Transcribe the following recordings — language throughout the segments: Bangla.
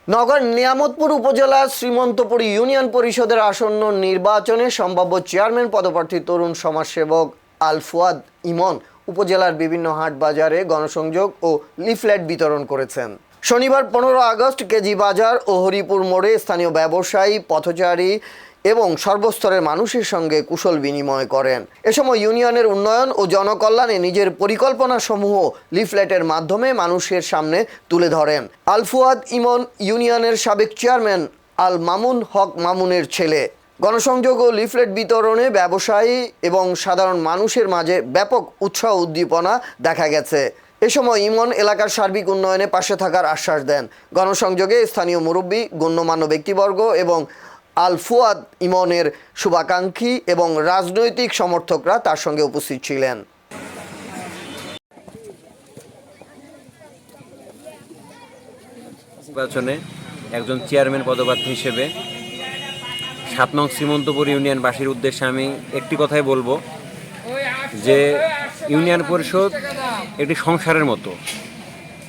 নগর নিয়ামতপুর উপজেলার শ্রীমন্তপুর ইউনিয়ন পরিষদের আসন্ন নির্বাচনে সম্ভাব্য চেয়ারম্যান পদপ্রার্থী তরুণ সমাজসেবক আল ফুয়াদ ইমন উপজেলার বিভিন্ন হাট বাজারে গণসংযোগ ও লিফলেট বিতরণ করেছেন। শনিবার 15 আগস্ট কেজি বাজার ও হরিপুর মোড়ে স্থানীয় ব্যবসায়ী, পথচারী এবং সর্বস্তরের মানুষের সঙ্গে কুশল বিনিময় করেন। এ সময় ইউনিয়নের উন্নয়ন ও জনকল্যাণে নিজের পরিকল্পনাসমূহ লিফলেটের মাধ্যমে মানুষের সামনে তুলে ধরেন। আল ফুয়াদ ইমন ইউনিয়নের সাবেক চেয়ারম্যান আল মামুন হক মামুনের ছেলে। গণসংযোগ ও লিফলেট বিতরণে ব্যবসায়ী এবং সাধারণ মানুষের মাঝে ব্যাপক উৎসাহ উদ্দীপনা দেখা গেছে। এ সময় ইমন এলাকার সার্বিক উন্নয়নে পাশে থাকার আশ্বাস দেন। গণসংযোগে স্থানীয় মুরব্বী, গণ্যমান্য ব্যক্তিবর্গ এবং আল ফুয়াদ ইমনের শুভাকাঙ্ক্ষী এবং রাজনৈতিক সমর্থকরা তার সঙ্গে উপস্থিত ছিলেন। নির্বাচনে একজন চেয়ারম্যান পদপ্রার্থী হিসেবে 7 নং শ্রীমন্তপুর ইউনিয়নবাসীর উদ্দেশ্যে আমি একটি কথাই বলবো যে ইউনিয়ন পরিষদ একটি সংসারের মতো।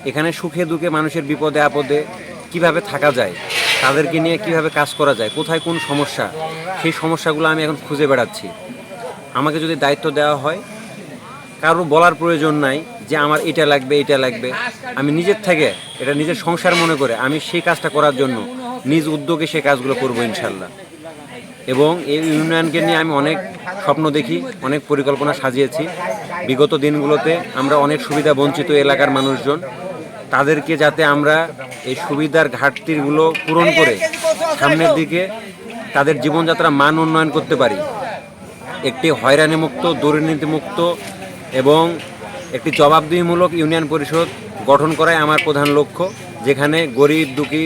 এখানে সুখে দুঃখে মানুষের বিপদে আপদে কিভাবে থাকা যায়, তাদেরকে নিয়ে কিভাবে কাজ করা যায়, কোথায় কোন সমস্যা, সেই সমস্যাগুলো আমি এখন খুঁজে বেড়াচ্ছি। আমাকে যদি দায়িত্ব দেওয়া হয়, কারো বলার প্রয়োজন নাই যে আমার এটা লাগবে এটা লাগবে। আমি নিজের থেকে এটা নিজের সংসার মনে করে আমি সেই কাজটা করার জন্য নিজ উদ্যোগে সেই কাজগুলো করবো ইনশাল্লাহ। এবং এই ইউনিয়নকে নিয়ে আমি অনেক স্বপ্ন দেখি, অনেক পরিকল্পনা সাজিয়েছি। বিগত দিনগুলোতে আমরা অনেক সুবিধা বঞ্চিত এলাকার মানুষজন, তাদেরকে যাতে আমরা এই সুবিধার ঘাটতিগুলো পূরণ করে সামনের দিকে তাদের জীবনযাত্রা মান উন্নয়ন করতে পারি। একটি হয়রানিমুক্ত, দুর্নীতিমুক্ত এবং একটি জবাবদিহিমূলক ইউনিয়ন পরিষদ গঠন করাই আমার প্রধান লক্ষ্য, যেখানে গরিব দুঃখী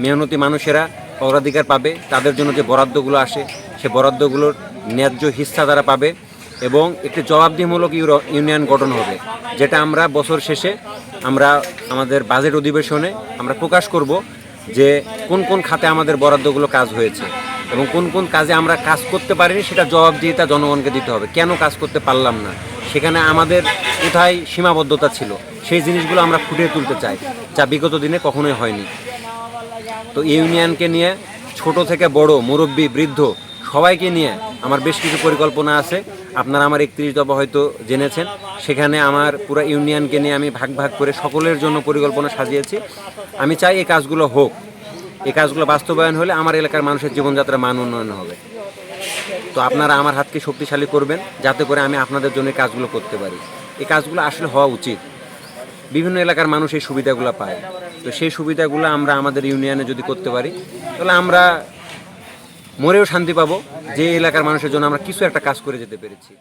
মেহনতি মানুষেরা অগ্রাধিকার পাবে, তাদের জন্য যে বরাদ্দগুলো আসে সে বরাদ্দগুলোর ন্যায্য হিস্সা তারা পাবে এবং একটি জবাবদিহিমূলক ইউনিয়ন গঠন হবে, যেটা আমরা বছর শেষে আমরা আমাদের বাজেট অধিবেশনে আমরা প্রকাশ করব যে কোন কোন খাতে আমাদের বরাদ্দগুলো কাজ হয়েছে এবং কোন কোন কাজে আমরা কাজ করতে পারিনি, সেটা জবাবদিহিতা জনগণকে দিতে হবে। কেন কাজ করতে পারলাম না, সেখানে আমাদের কোথায় সীমাবদ্ধতা ছিল, সেই জিনিসগুলো আমরা ফুটিয়ে তুলতে চাই, যা বিগত দিনে কখনোই হয়নি। তো এই ইউনিয়নকে নিয়ে ছোট থেকে বড়, মুরব্বী, বৃদ্ধ সবাইকে নিয়ে আমার বেশ কিছু পরিকল্পনা আছে। আপনারা আমার 31 দফা হয়তো জেনেছেন, সেখানে আমার পুরো ইউনিয়নকে নিয়ে আমি ভাগ ভাগ করে সকলের জন্য পরিকল্পনা সাজিয়েছি। আমি চাই এই কাজগুলো হোক, এই কাজগুলো বাস্তবায়ন হলে আমার এলাকার মানুষের জীবনযাত্রা মান উন্নয়ন হবে। তো আপনারা আমার হাতকে শক্তিশালী করবেন যাতে করে আমি আপনাদের জন্য এই কাজগুলো করতে পারি। এই কাজগুলো আসলে হওয়া উচিত, বিভিন্ন এলাকার মানুষ এই সুবিধাগুলো পায়। তো সেই সুবিধাগুলো আমরা আমাদের ইউনিয়নে যদি করতে পারি, তাহলে আমরা মরেও শান্তি পাবো যে এলাকার মানুষের জন্য আমরা কিছু একটা কাজ করে যেতে পেরেছি।